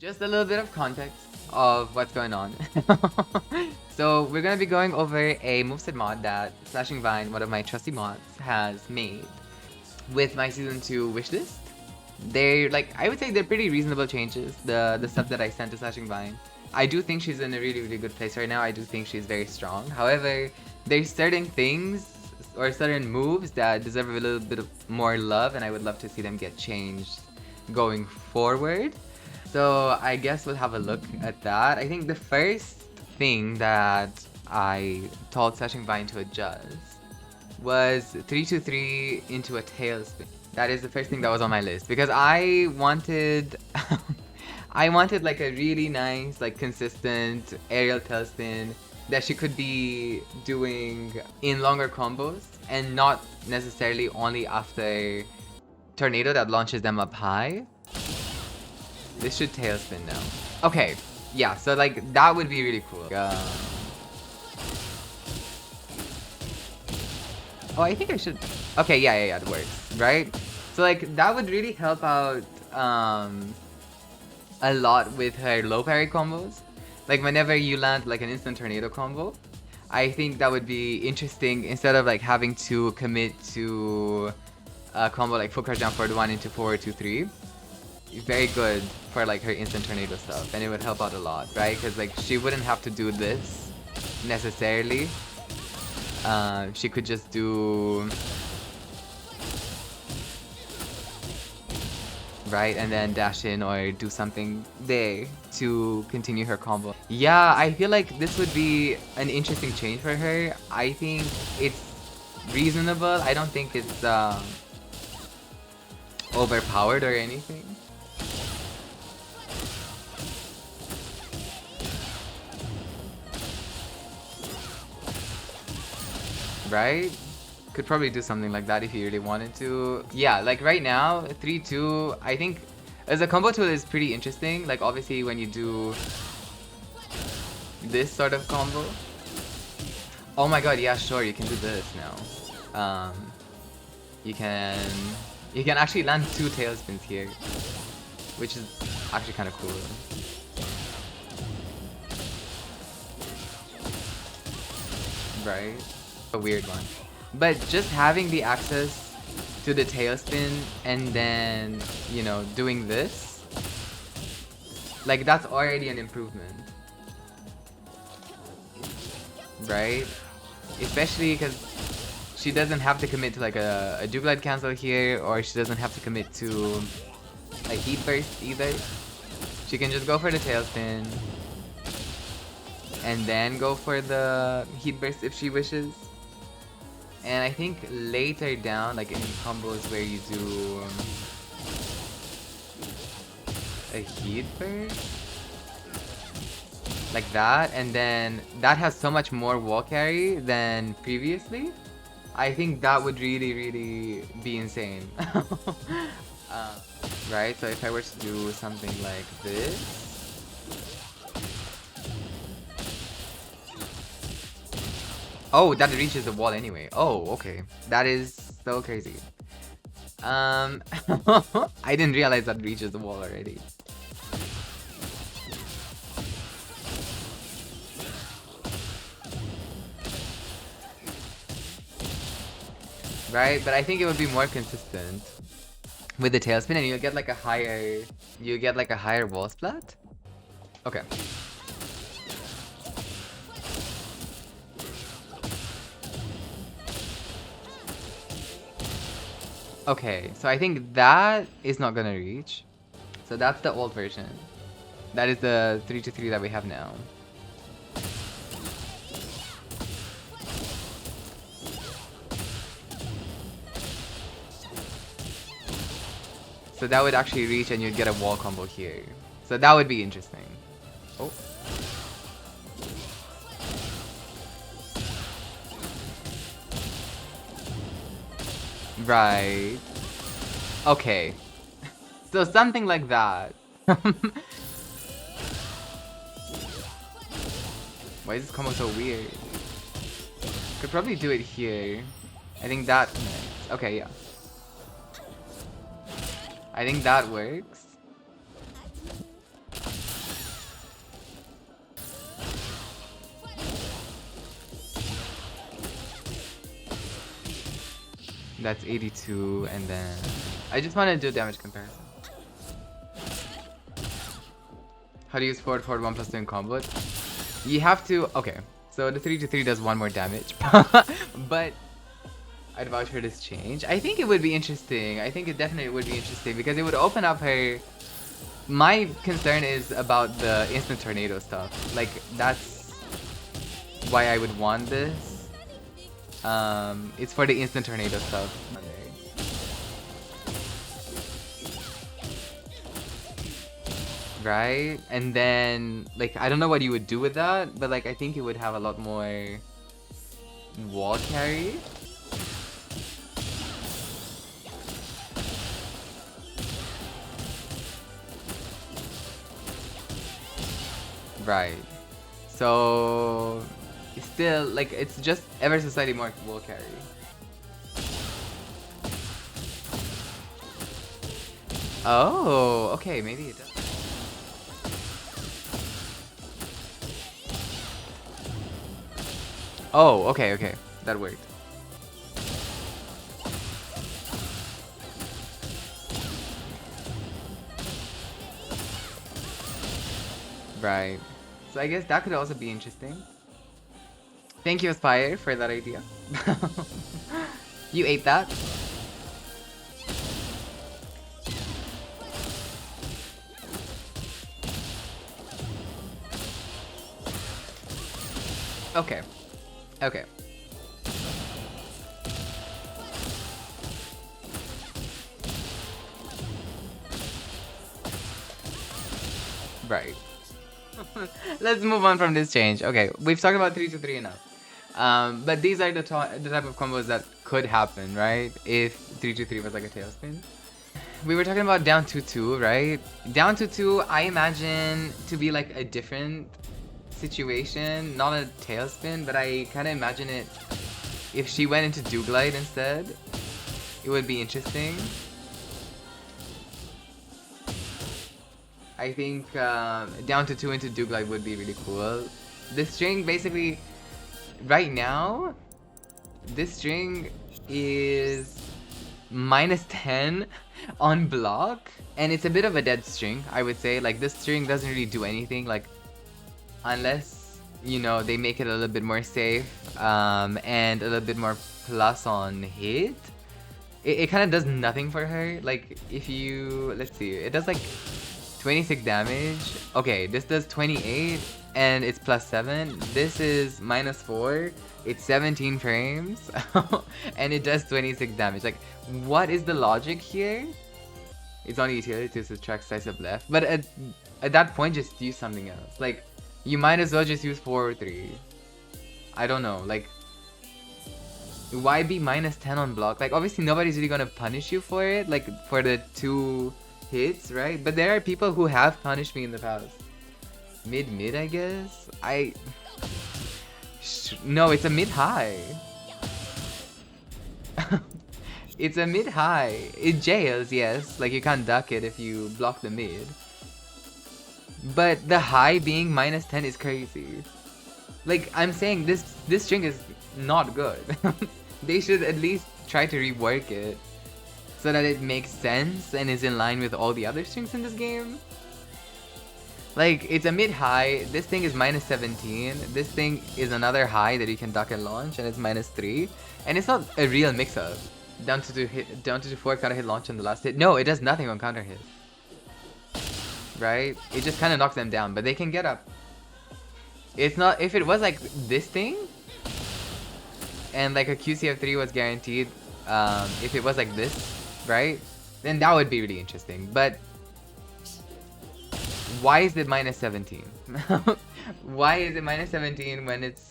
Just a little bit of context of what's going on. So we're gonna be going over a moveset mod that SlashingVine, one of my trusty mods, has made with my season 2 wishlist. They're like, I would say they're pretty reasonable changes. The stuff that I sent to SlashingVine. I do think she's in a really good place right now. I do think she's very strong. However, there's certain things or certain moves that deserve a little bit of more love, and I would love to see them get changed going forward. So I guess we'll have a look at that. I think the first thing that I told SlashingVine to adjust was 323 into a tailspin. That is the first thing that was on my list because I wanted I wanted like a really nice, like consistent aerial tailspin that she could be doing in longer combos and not necessarily only after tornado that launches them up high. This should tailspin now. Okay, yeah, so like that would be really cool. Oh, I think I should. Okay, yeah, it works, right? So like that would really help out a lot with her low parry combos. Like whenever you land like an instant tornado combo, I think that would be interesting instead of like having to commit to a combo like full crouch down forward 1 into forward 2 3. Very good for like her instant tornado stuff, and it would help out a lot, right? Because like she wouldn't have to do this necessarily. She could just do right and then dash in or do something there to continue her combo. Yeah, I feel like this would be an interesting change for her. I think it's reasonable. I don't think it's overpowered or anything. Right? Could probably do something like that if you really wanted to. Yeah, like right now, 3-2, I think as a combo tool is pretty interesting. Like obviously when you do this sort of combo. Oh my god, yeah, sure, you can do this now. You can actually land 2 tailspins here, which is actually kind of cool. Right? A weird one. But just having the access to the tailspin and then, you know, doing this, like that's already an improvement. Right? Especially because she doesn't have to commit to like a Duke Glide cancel here, or she doesn't have to commit to a heat burst either. She can just go for the tailspin and then go for the heat burst if she wishes. And I think later down, like in combos where you do a heat burst like that, and then that has so much more wall carry than previously, I think that would really be insane. Right, so if I were to do something like this, oh, that reaches the wall anyway. Oh, okay. That is so crazy. I didn't realize that reaches the wall already. Right, but I think it would be more consistent with the tailspin, and you'll get like a higher wall splat. Okay. Okay, so I think that is not gonna reach. So that's the old version. That is the 3-3 that we have now. So that would actually reach and you'd get a wall combo here. So that would be interesting. Oh. Right. Okay. So something like that. Why is this combo so weird? Could probably do it here. I think that... Okay, yeah. I think that works. That's 82, and then I just want to do damage comparison. How do you use forward 1 plus 2 in combo? You have to. Okay, so the 3-3 does 1 more damage, but I'd vouch for this change. I think it would be interesting. I think it definitely would be interesting because it would open up her. My concern is about the instant tornado stuff. Like, that's why I would want this. It's for the instant tornado stuff. Right? And then, like, I don't know what you would do with that, but like, I think it would have a lot more wall carry. Right. So still, like, it's just ever so slightly more wall carry. Oh, okay, maybe it does. Oh, okay, okay. That worked. Right. So I guess that could also be interesting. Thank you, Aspire, for that idea. You ate that. Okay. Okay. Right. Let's move on from this change. Okay, we've talked about 3-3 enough. But these are the type of combos that could happen, right? If 3-3 was like a tailspin. We were talking about down 2-2, right? Down 2-2, I imagine to be like a different situation, not a tailspin, but I kind of imagine it if she went into Do Glide instead. It would be interesting. I think down to 2 into Do Glide would be really cool. This string basically, right now, this string is -10 on block, and it's a bit of a dead string, I would say. Like, this string doesn't really do anything, like, unless, you know, they make it a little bit more safe and a little bit more plus on hit. It kind of does nothing for her. Like, if you, let's see, it does like 26 damage. Okay, this does 28 and it's +7. This is -4. It's 17 frames and it does 26 damage. Like, what is the logic here? It's only utility to subtract size of left, but at that point, just use something else. Like, you might as well just use 4 or 3. I don't know. Like, why be -10 on block? Like, obviously nobody's really gonna punish you for it, like for the 2 hits, right? But there are people who have punished me in the past. Mid, I guess? No, it's a mid-high. It's a mid-high. It jails, yes. Like, you can't duck it if you block the mid. But the high being -10 is crazy. Like, I'm saying this string is not good. They should at least try to rework it so that it makes sense and is in line with all the other strings in this game. Like, it's a mid-high, this thing is -17, this thing is another high that you can duck and launch, and it's -3. And it's not a real mix-up. Down to 4 counter hit launch on the last hit. No, it does nothing on counter hit. Right? It just kind of knocks them down, but they can get up. It's not, if it was like this thing, and like a QCF3 was guaranteed, if it was like this, right? Then that would be really interesting. But why is it -17? Why is it -17 when its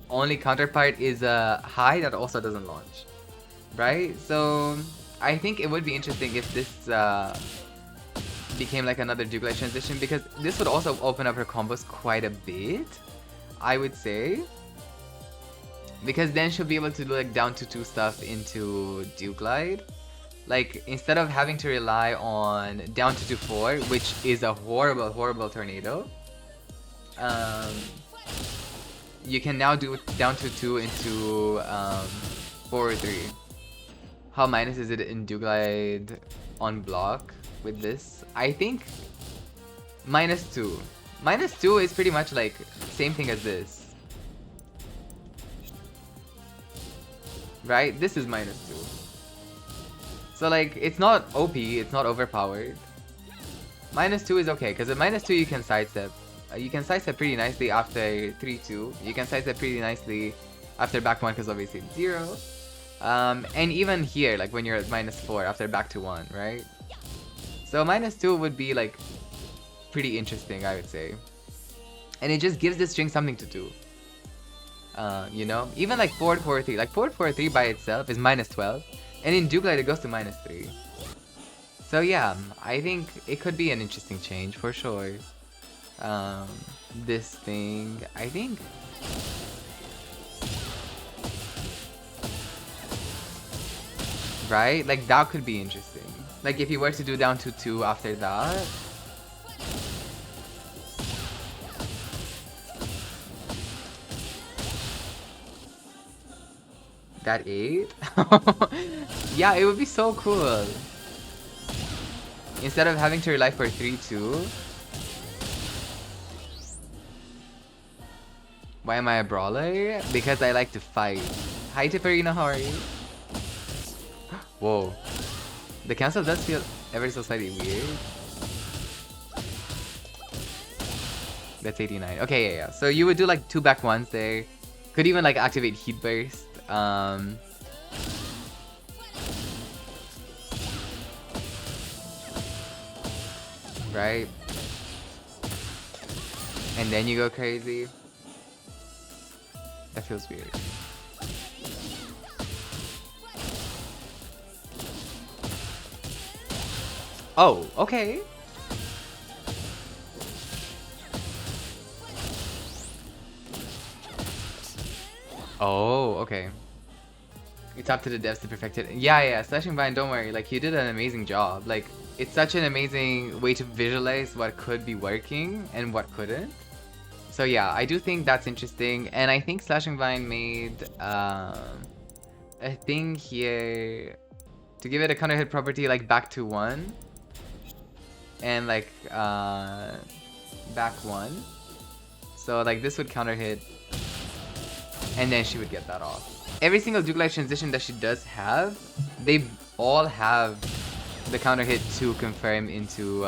only counterpart is a high that also doesn't launch? Right? So I think it would be interesting if this became like another Do Glide transition, because this would also open up her combos quite a bit, I would say. Because then she'll be able to do like down to 2 stuff into Do Glide. Like, instead of having to rely on down to 4, which is a horrible, horrible tornado, you can now do down to 2 into 4 or 3. How minus is it in Duglide on block with this? I think -2. -2 is pretty much like same thing as this. Right? This is -2. So like, it's not OP, it's not overpowered. -2 is okay, because at -2 you can sidestep. You can sidestep pretty nicely after 3-2. You can sidestep pretty nicely after back 1, because obviously it's 0. And even here, like when you're at -4 after back to 1, right? So -2 would be like pretty interesting, I would say. And it just gives this string something to do. You know? Even like forward 4-3. Like forward 4-3 by itself is -12. And in Duglide it goes to -3. So yeah, I think it could be an interesting change for sure. This thing, I think... Right? Like that could be interesting. Like if you were to do down to 2 after that. That 8? Yeah, it would be so cool. Instead of having to rely for 3-2. Why am I a brawler? Because I like to fight. Hi Tipperino, how are you? Whoa. The cancel does feel ever so slightly weird. That's 89. Okay, yeah. So you would do like 2 back 1s there. Could even like activate Heat Burst. Right? And then you go crazy. That feels weird. Oh, okay. Oh, okay. It's up to the devs to perfect it. Yeah, SlashingVine, don't worry. Like, you did an amazing job. Like, it's such an amazing way to visualize what could be working and what couldn't. So yeah, I do think that's interesting. And I think SlashingVine made a thing here to give it a counter hit property like back to 1. And like back 1. So like this would counter hit. And then she would get that off. Every single Duglide transition that she does have, they all have the counter hit to confirm into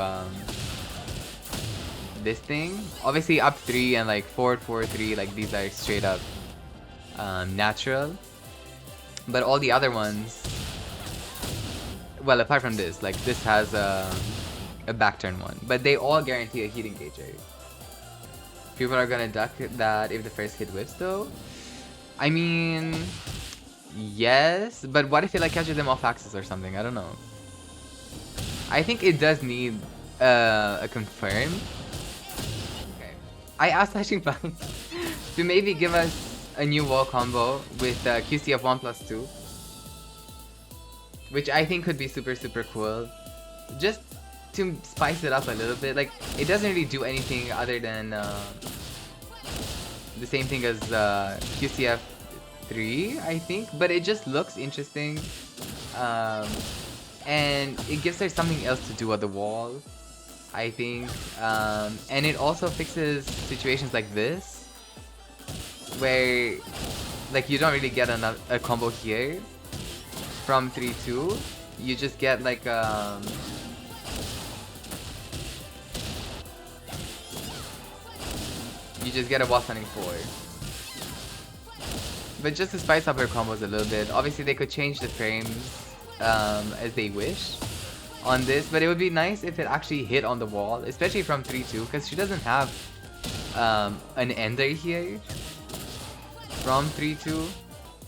this thing. Obviously up 3 and like forward 4-3, like these are straight up natural. But all the other ones, well, apart from this, like this has a back turn one, but they all guarantee a heat engager. People are gonna duck that if the first hit whiffs though. I mean, yes, but what if it like catches them off axis or something? I don't know. I think it does need a confirm. Okay. I asked SlashingVine to maybe give us a new wall combo with QCF 1+2. Which I think could be super cool. Just to spice it up a little bit. Like, it doesn't really do anything other than the same thing as QCF 3, I think. But it just looks interesting. And it gives her something else to do at the wall, I think. And it also fixes situations like this, where like you don't really get a combo here from 3-2. You just get like you just get a wall stunning 4. But just to spice up her combos a little bit, obviously they could change the frames as they wish on this, but it would be nice if it actually hit on the wall, especially from 3-2, because she doesn't have an ender here from 3-2.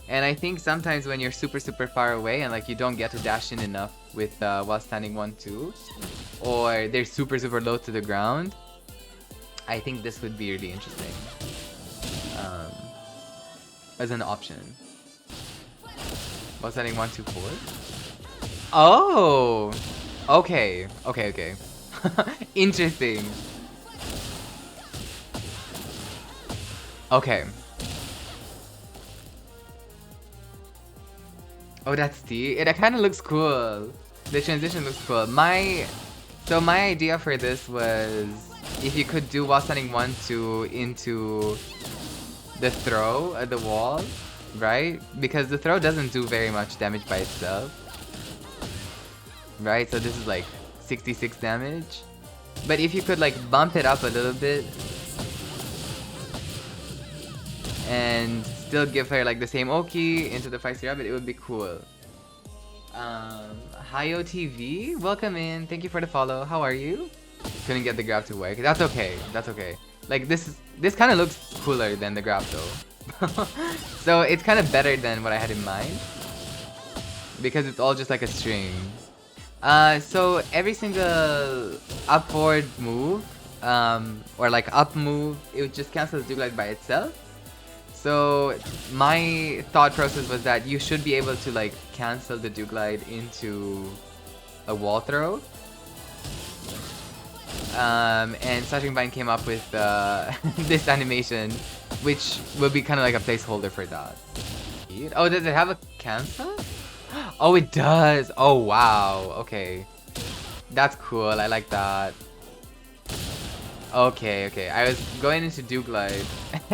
And I think sometimes when you're super far away and like you don't get to dash in enough with while standing 1-2, or they're super low to the ground, I think this would be really interesting as an option. While standing 1-2-4. Oh, okay. Interesting. Okay. Oh, that's T. It kind of looks cool. The transition looks cool. So my idea for this was if you could do while standing 1-2 into the throw at the wall, right? Because the throw doesn't do very much damage by itself. Right? So this is like 66 damage. But if you could like bump it up a little bit and still give her like the same Oki into the feisty rabbit, it would be cool. Hayo TV, welcome in. Thank you for the follow. How are you? Couldn't get the grab to work. That's okay. That's okay. Like this kind of looks cooler than the grab though. So it's kind of better than what I had in mind because it's all just like a string. So every single up forward move, or like up move, it would just cancel the Duke by itself. So my thought process was that you should be able to like cancel the Duke Glide into a wall throw. And SlashingVine came up with this animation, which will be kind of like a placeholder for that. Oh, does it have a cancel? Oh, it does. Oh, wow. Okay. That's cool. I like that. Okay, okay. I was going into Duke Glide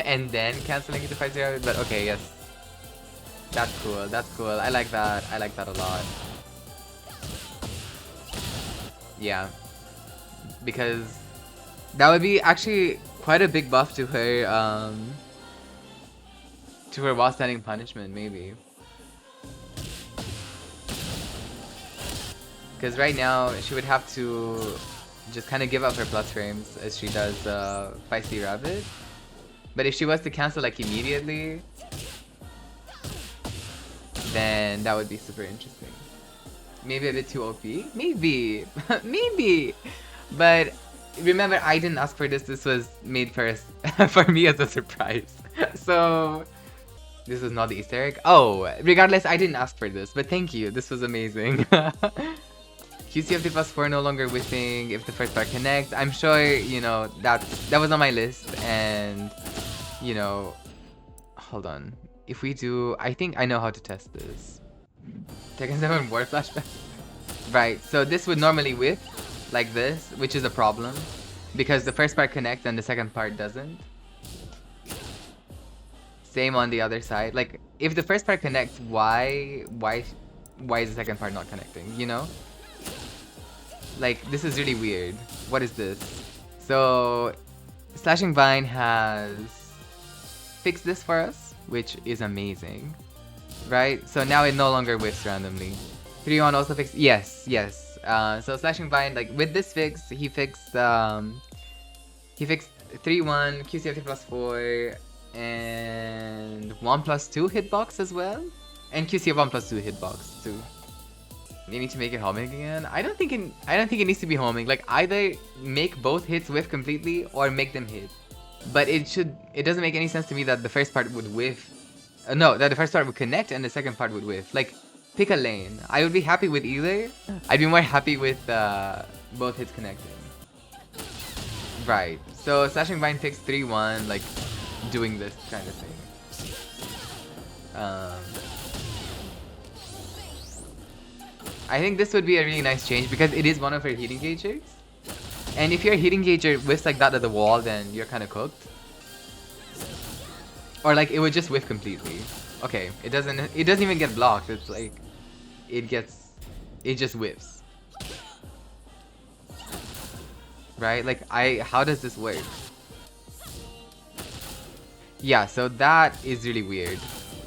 and then canceling it to fight 0, but okay, yes. That's cool. That's cool. I like that. I like that a lot. Yeah. Because that would be actually quite a big buff to her while standing punishment, maybe. Because right now she would have to just kind of give up her plus frames as she does Feisty Rabbit. But if she was to cancel like immediately, then that would be super interesting. Maybe a bit too OP? Maybe! Maybe! But remember, I didn't ask for this. This was made first for me as a surprise. So this was not the Easter egg. Oh, regardless, I didn't ask for this, but thank you. This was amazing. QCFT plus 4 no longer whiffing if the first part connects. I'm sure, you know, that was on my list, and, you know, hold on. If we do, I think I know how to test this. Tekken 7 War Flashback. Right, so this would normally whiff like this, which is a problem because the first part connects and the second part doesn't. Same on the other side. Like, if the first part connects, why is the second part not connecting, you know? Like, this is really weird. What is this? So, SlashingVine has fixed this for us, which is amazing. Right? So now it no longer whiffs randomly. 3-1 also fixed. Yes, yes. So SlashingVine, like with this fix, he fixed 3-1, QCFT plus 4, and 1+2 hitbox as well, and QC 1+2 hitbox too. You need to make it homing again. I don't think it needs to be homing. Like, either make both hits whiff completely or make them hit. But it doesn't make any sense to me that the first part would whiff. No, that the first part would connect and the second part would whiff. Like, pick a lane. I would be happy with either. I'd be more happy with both hits connecting. Right. So SlashingVine fixed 3-1, like doing this kind of thing. I think this would be a really nice change because it is one of her heating gaugers. And if your heating gauger whiffs like that at the wall, then you're kind of cooked. Or like it would just whiff completely. Okay, it doesn't even get blocked. It's like it just whiffs. Right? Like how does this work? Yeah, so that is really weird.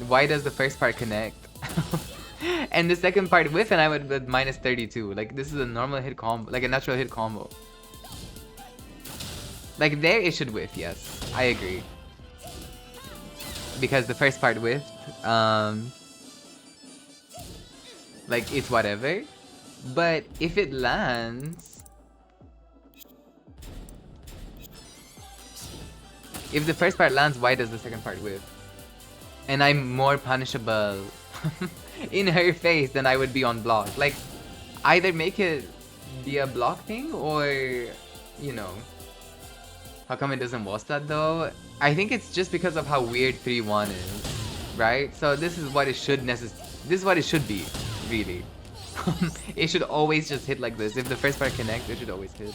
Why does the first part connect? And the second part whiff and I would with -32. Like, this is a normal hit combo, like a natural hit combo. Like, there it should whiff, yes. I agree. Because the first part whiffed. Like, it's whatever. But if it lands... If the first part lands, why does the second part whiff? And I'm more punishable in her face than I would be on block. Like, either make it be a block thing or, you know. How come it doesn't wall stat though? I think it's just because of how weird 3-1 is, right? So this is what it should This is what it should be, really. It should always just hit like this. If the first part connects, it should always hit.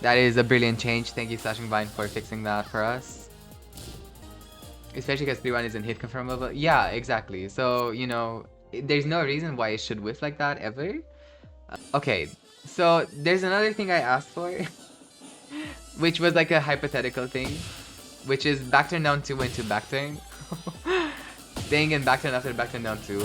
That is a brilliant change. Thank you, SlashingVine, for fixing that for us. Especially because 3-1 isn't hit confirmable. Yeah, exactly. So, you know, there's no reason why it should whiff like that ever. Okay, so there's another thing I asked for, which was like a hypothetical thing, which is back turn down 2 into back turn. Staying in back turn after back turn down 2.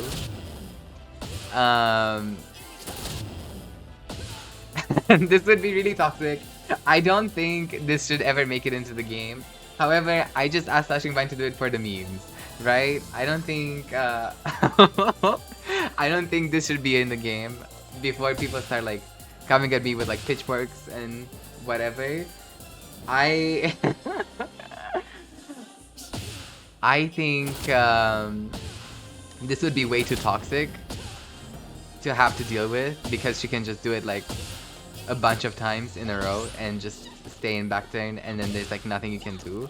This would be really toxic. I don't think this should ever make it into the game. However, I just asked SlashingVine to do it for the memes, right? I don't think I don't think this should be in the game before people start like coming at me with like pitchforks and whatever. I I think this would be way too toxic to have to deal with, because she can just do it like a bunch of times in a row and just stay in back turn, and then there's like nothing you can do.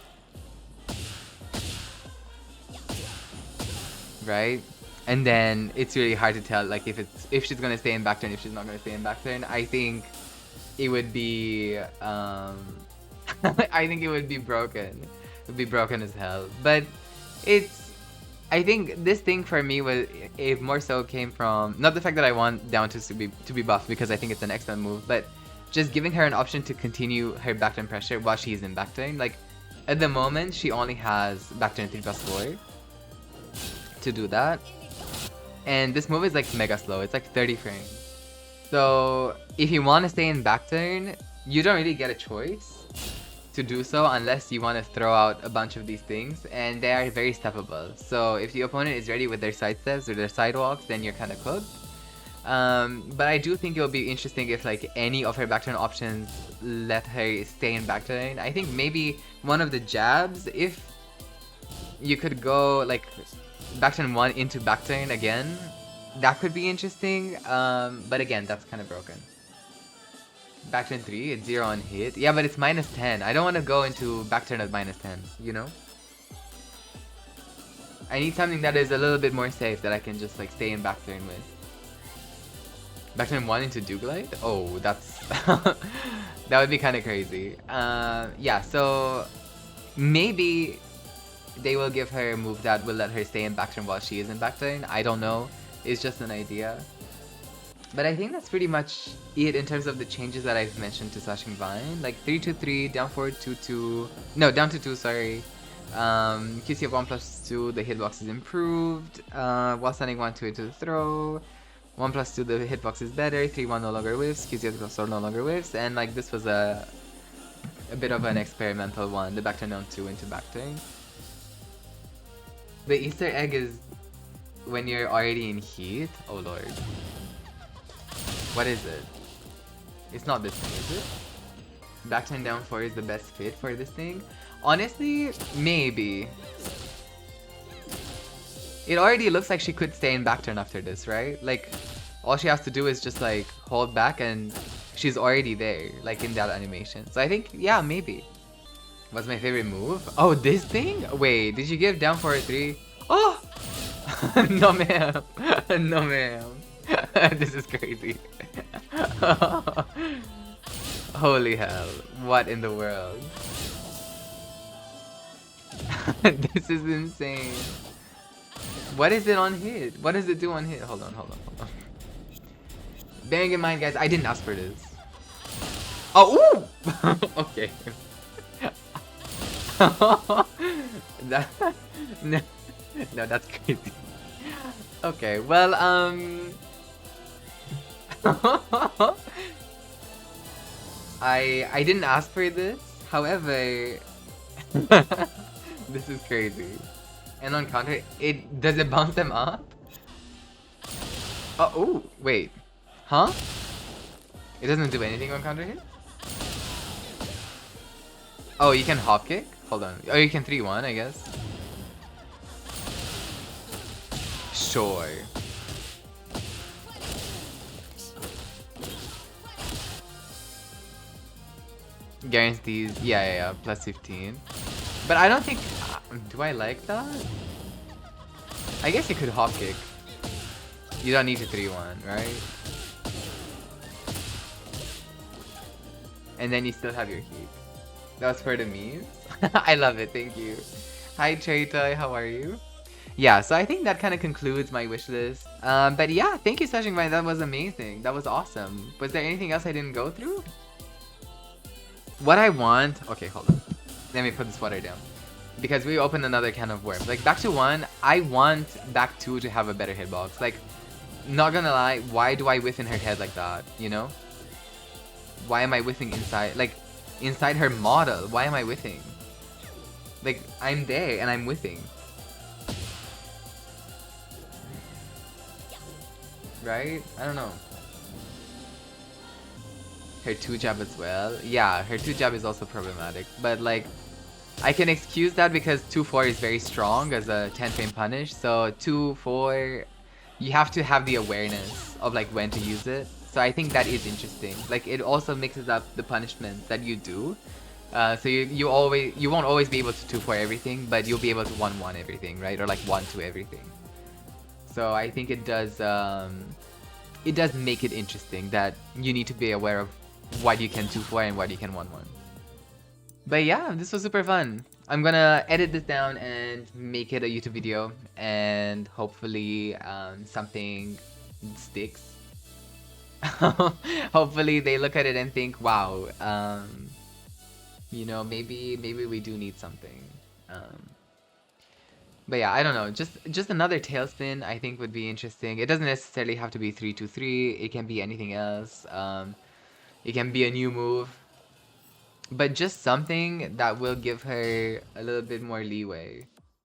Right? And then it's really hard to tell like if she's gonna stay in back turn, if she's not gonna stay in back turn. I think it would be I think it would be broken. It would be broken as hell. But I think this thing for me was, it more so came from not the fact that I want down to be buffed, because I think it's an excellent move, but just giving her an option to continue her back turn pressure while she's in back turn. Like at the moment, she only has back turn 3+4 to do that, and this move is like mega slow. It's like 30 frames. So if you want to stay in back turn, you don't really get a choice to do so unless you want to throw out a bunch of these things, and they are very steppable. So if the opponent is ready with their side steps or their sidewalks, then you're kind of cooked. But I do think it will be interesting if like any of her back turn options let her stay in back turn. I think maybe one of the jabs, if you could go like back turn 1 into back turn again, that could be interesting. But again, that's kind of broken. Back turn 3, it's 0 on hit. Yeah, but it's -10. I don't want to go into back turn at -10, you know? I need something that is a little bit more safe that I can just like stay in back turn with. Back turn 1 into Duglite? Oh, that's... that would be kind of crazy. Yeah, so maybe they will give her a move that will let her stay in back turn while she is in back turn. I don't know. It's just an idea. But I think that's pretty much it in terms of the changes that I've mentioned to SlashingVine. Like 3-2-3, down forward 2-2. No, down to 2, sorry. QC of 1+2, the hitbox is improved. While standing 1-2 into the throw. 1+2, the hitbox is better. 3-1 no longer whiffs. QC of +4 no longer whiffs. And like this was a bit of an experimental one. The back turn down 2 into back turn. The Easter egg is when you're already in heat. Oh lord. What is it? It's not this thing, is it? Back turn down 4 is the best fit for this thing? Honestly, maybe. It already looks like she could stay in back turn after this, right? Like, all she has to do is just like hold back and she's already there, like in that animation. So I think, yeah, maybe. What's my favorite move? Oh, this thing? Wait, did you give down 4 or 3? Oh! No ma'am. No ma'am. This is crazy. Holy hell. What in the world? This is insane. What is it on hit? What does it do on hit? Hold on. Bearing in mind, guys, I didn't ask for this. Oh, ooh! Okay. No, that's crazy. Okay, well, I didn't ask for this. However, this is crazy. And on counter, does it bounce them up? Oh, ooh, wait. Huh? It doesn't do anything on counter hit? Oh, you can hop kick? Hold on. Oh, you can 3-1, I guess. Sure. Guarantees, yeah, plus 15. But I don't think, do I like that? I guess you could hop kick. You don't need to 3-1, right? And then you still have your heat. That was for the memes. I love it, thank you. Hi Traytoy, how are you? Yeah, so I think that kind of concludes my wish list. But yeah, thank you SlashingVine, that was amazing. That was awesome. Was there anything else I didn't go through? What I want... Okay, hold on. Let me put this water down. Because we opened another can of worms. Like, back to 1, I want back 2 to have a better hitbox. Like, not gonna lie, why do I whiff in her head like that, you know? Why am I whiffing inside? Like, inside her model, why am I whiffing? Like, I'm there and I'm whiffing. Right? I don't know. Her 2 jab as well. Yeah, her 2 jab is also problematic. But like, I can excuse that because 2-4 is very strong as a 10 frame punish. So 2-4, you have to have the awareness of like when to use it. So I think that is interesting. Like it also mixes up the punishments that you do. So you won't always be able to 2-4 everything, but you'll be able to 1-1 everything, right? Or like 1-2 everything. So I think it does make it interesting that you need to be aware of what you can 2-4 and what you can 1-1. But yeah, this was super fun. I'm gonna edit this down and make it a YouTube video, and hopefully something sticks. Hopefully they look at it and think, wow, you know, maybe we do need something. But yeah, I don't know. Just another tailspin I think would be interesting. It doesn't necessarily have to be 3-2-3. It can be anything else. It can be a new move. But just something that will give her a little bit more leeway.